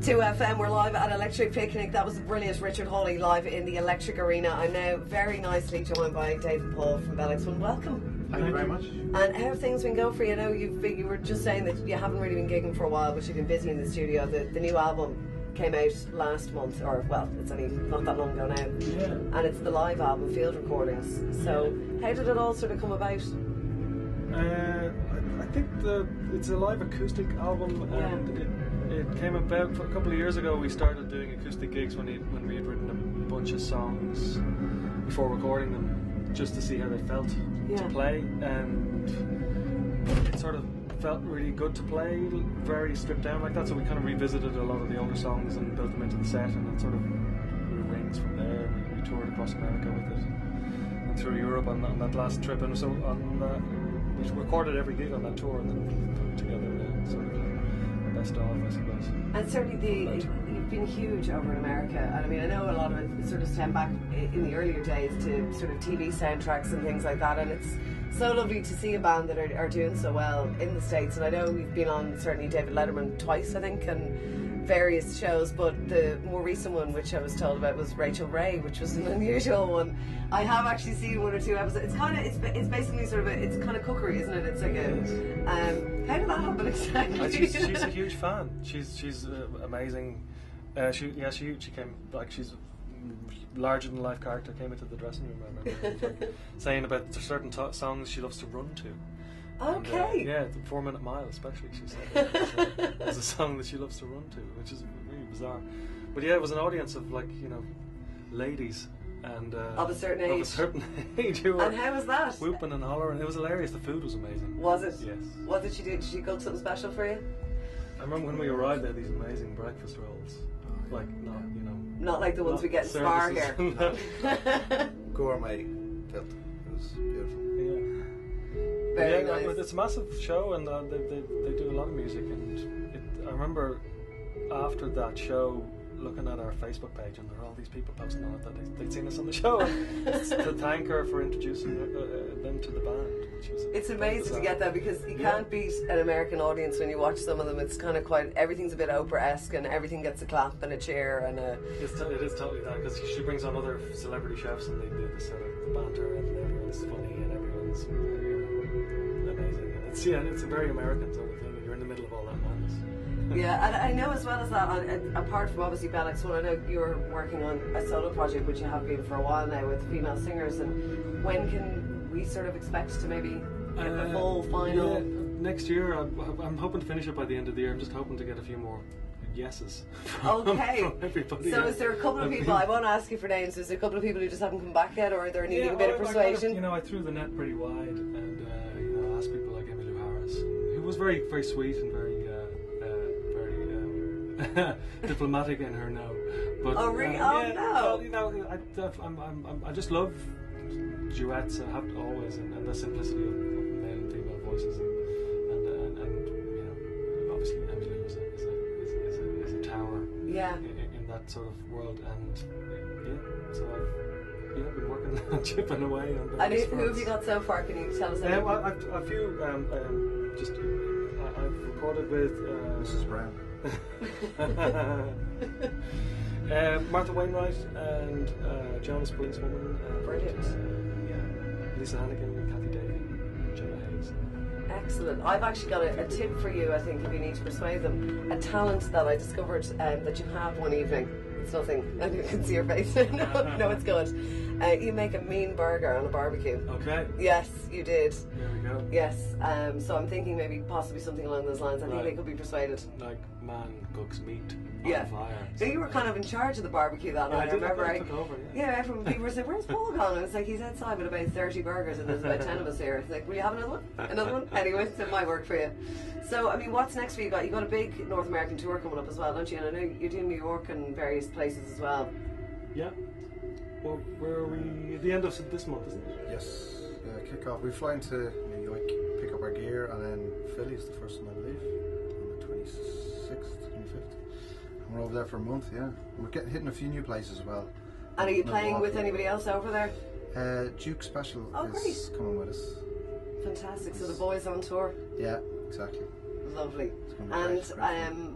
2FM, we're live at Electric Picnic. That was brilliant. Richard Hawley live in the Electric Arena. I'm now very nicely joined by Dave and Paul from Bellx1. Welcome. Thank you very much. And how have things been going for you? I know you were just saying that you haven't really been gigging for a while, but you've been busy in the studio. The new album came out last month, or well, it's only not that long ago now. Yeah. And it's the live album, field recordings. So how did it all sort of come about? I think it's a live acoustic album, and it came about a couple of years ago. We started doing acoustic gigs when we had written a bunch of songs before recording them, just to see how they felt to play, and it sort of felt really good to play, very stripped down like that. So we kind of revisited a lot of the older songs and built them into the set, and it sort of grew wings from there. We toured across America with it, and through Europe on that last trip, and so we recorded every gig on that tour and then put it together sort of a best of, I suppose. And certainly you've been huge over in America, and I mean I know a lot of it sort of stemmed back in the earlier days to sort of TV soundtracks and things like that, and it's so lovely to see a band that are doing so well in the States. And I know we've been on certainly David Letterman twice, I think, and various shows, but the more recent one, which I was told about, was Rachel Ray, which was an unusual one. I have actually seen one or two episodes. It's basically sort of it's kind of cookery, isn't it? It's like how did that happen exactly? She's a huge fan. She's amazing. She came, like, she's a larger than life character, came into the dressing room, I remember, like, saying about certain songs she loves to run to. Okay. And, the 4 Minute Mile especially, she said. It's a song that she loves to run to, which is really bizarre. But yeah, it was an audience of, like, ladies and of a certain age. Who were and how was that? Whooping and hollering. It was hilarious. The food was amazing. Was it? Yes. What did she do? Did she cook something special for you? I remember when we arrived, they had these amazing breakfast rolls. Like, not like the ones we get in Spar here. Gourmet filth. It was beautiful. Yeah. Very nice. It's a massive show, and they do a lot of music. And I remember after that show, looking at our Facebook page, and there were all these people posting on it that they'd seen us on the show, and to thank her for introducing them to the band. It's amazing to get that, because you can't beat an American audience when you watch some of them. It's kind of everything's a bit Oprah-esque, and everything gets a clap and a cheer and a... It is totally that, because she brings on other celebrity chefs, and they do the sort of the banter, and everyone's funny, and everyone's amazing. And it's a very American sort of thing. You're in the middle of all that madness. Yeah, and I know as well as that, apart from obviously Bellx1, I know you're working on a solo project, which you have been for a while now, with female singers. And when can we sort of expect to maybe get the full final? Yeah, next year. I'm hoping to finish it by the end of the year. I'm just hoping to get a few more yeses from everybody. So is there a couple of people, I won't ask you for names, is there a couple of people who just haven't come back yet, or they're needing a bit of persuasion? I threw the net pretty wide, and asked people like Emmylou Harris, who was very, very sweet and very diplomatic in her no. But, oh really? No. Well, I just love duets. I have always, and the simplicity of male and female voices, and obviously Emmylou is a tower. Yeah. In that sort of world, and so I've been working, chipping away on those. And who have you got so far? Can you tell us anything? A few. I've recorded with Mrs. Brown. Martha Wainwright and Jonas Policewoman. Brilliant. Lisa Hannigan and Kathy Davey and Gemma Hayes. Excellent. I've actually got a tip for you, I think, if you need to persuade them. A talent that I discovered that you have one evening. It's nothing. I can see your face. No, it's good. You make a mean burger on a barbecue. Okay. Yes, you did. There we go. Yes. So I'm thinking maybe possibly something along those lines. I think they could be persuaded. Like man cooks meat on fire. So you were kind of in charge of the barbecue that night. I remember. I took over. Everyone, people were saying, "Where's Paul gone?" And it's like, he's outside with about 30 burgers, and there's about 10 of us here. It's like, will you have another one? Another one? Anyway, so it might work for you. So, I mean, what's next for you? You got a big North American tour coming up as well, don't you? And I know you're doing New York and various places as well. Yeah. Well, where are we? At the end of this month, isn't it? Yes. Kick off. We fly into New York, pick up our gear, and then Philly's the first one I leave on the 26th, 25th. And we're over there for a month. Yeah. We're hitting a few new places as well. And are you playing with anybody else over there? Duke Special is great. coming with us. Fantastic. So the boys on tour. Yeah, exactly. Lovely. It's gonna be great.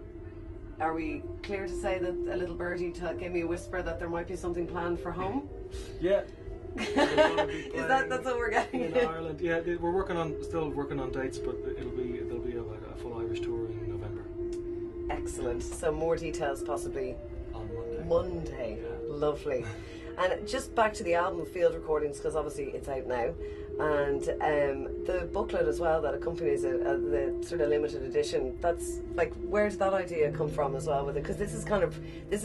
are we clear to say that a little birdie gave me a whisper that there might be something planned for home? Yeah. Is that's what we're getting in Ireland? Yeah, we're still working on dates, but there'll be a full Irish tour in November. Excellent. So more details possibly On Monday. Monday. Yeah. Lovely. And just back to the album field recordings, because obviously it's out now, and the booklet as well that accompanies it, the sort of limited edition. That's like, where did that idea come from as well with it? Because this is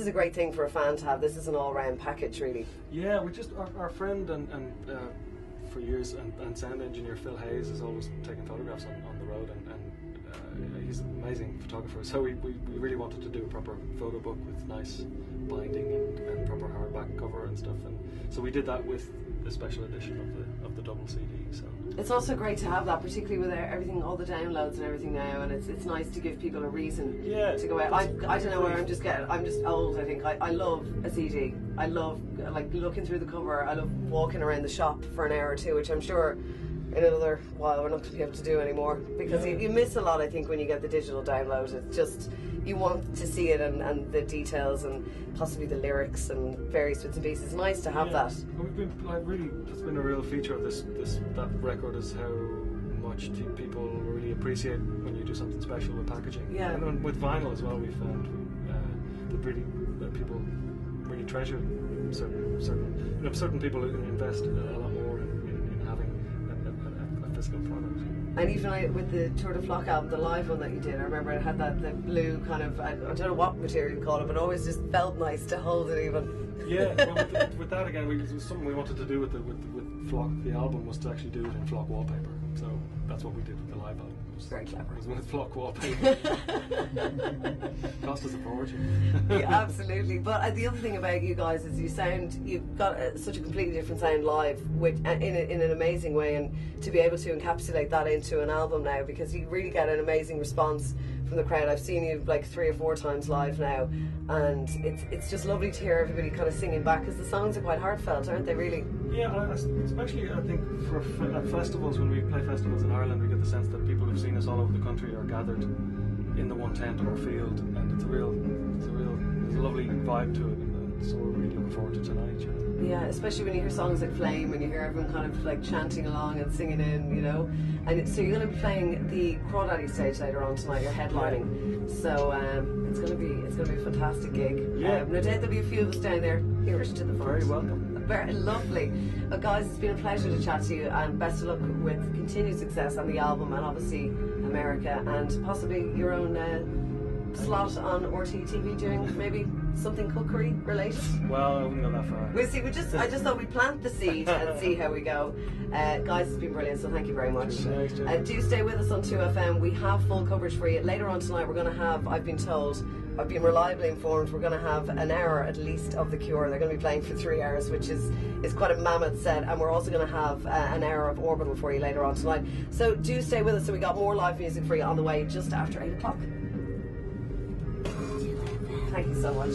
a great thing for a fan to have. This is an all-round package, really. Yeah, we just our friend and for years and sound engineer Phil Hayes has always taken photographs on the road, and he's an amazing photographer. So we really wanted to do a proper photo book with nice binding and proper hardback cover and stuff, and so we did that with the special edition of the double CD. So it's also great to have that, particularly with everything, all the downloads and everything now, and it's nice to give people a reason to go out. I don't know where I'm just old. I think I love a CD. I love like looking through the cover. I love walking around the shop for an hour or two, which I'm sure in another while we're not going to be able to do anymore, because you miss a lot, I think, when you get the digital download. It's just, you want to see it and the details and possibly the lyrics and various bits and pieces. It's nice to have that. We've been it's been a real feature of that record, is how much people really appreciate when you do something special with packaging. Yeah. And then with vinyl as well, we found that people really treasure certain people invest a lot more in having a physical product. And even with the Tour de Flock album, the live one that you did, I remember it had the blue kind of, I don't know what material you call it, but it always just felt nice to hold it even. Yeah, well, with that again, it was something we wanted to do with Flock. The album was to actually do it in Flock wallpaper, so that's what we did with the live album. Very clever. It was with Flock wallpaper. Cost us a fortune. Yeah, absolutely. But the other thing about you guys is you've got such a completely different sound live, which in an amazing way, and to be able to encapsulate that into an album now, because you really get an amazing response from the crowd. I've seen you like 3 or 4 times live now, and it's just lovely to hear everybody kind of singing back, because the songs are quite heartfelt, aren't they, really? Yeah, especially I think at festivals, when we play festivals in Ireland, we get the sense that people who've seen us all over the country are gathered in the one tent or field, and there's a lovely vibe to it, and so we're really looking forward to tonight. Yeah, especially when you hear songs like Flame and you hear everyone kind of like chanting along and singing in, you know. And so you're going to be playing the Crawdaddy stage later on tonight. You're headlining, so it's going to be a fantastic gig. Yeah, no doubt there'll be a few of us down there. Here's to the front. Very welcome. Very lovely. Guys, it's been a pleasure to chat to you, and best of luck with continued success on the album, and obviously America, and possibly your own slot on RT TV doing maybe something cookery related. Well, I wouldn't go that far. We'll see. I just thought we'd plant the seed and see how we go. Guys, it's been brilliant, so thank you very much. Thanks, do stay with us on 2FM. We have full coverage for you. Later on tonight, we're going to have, I've been reliably informed, we're going to have an hour at least of The Cure. They're going to be playing for 3 hours, which is quite a mammoth set, and we're also going to have an hour of Orbital for you later on tonight. So do stay with us. So we got more live music for you on the way just after 8 o'clock. Thank you so much.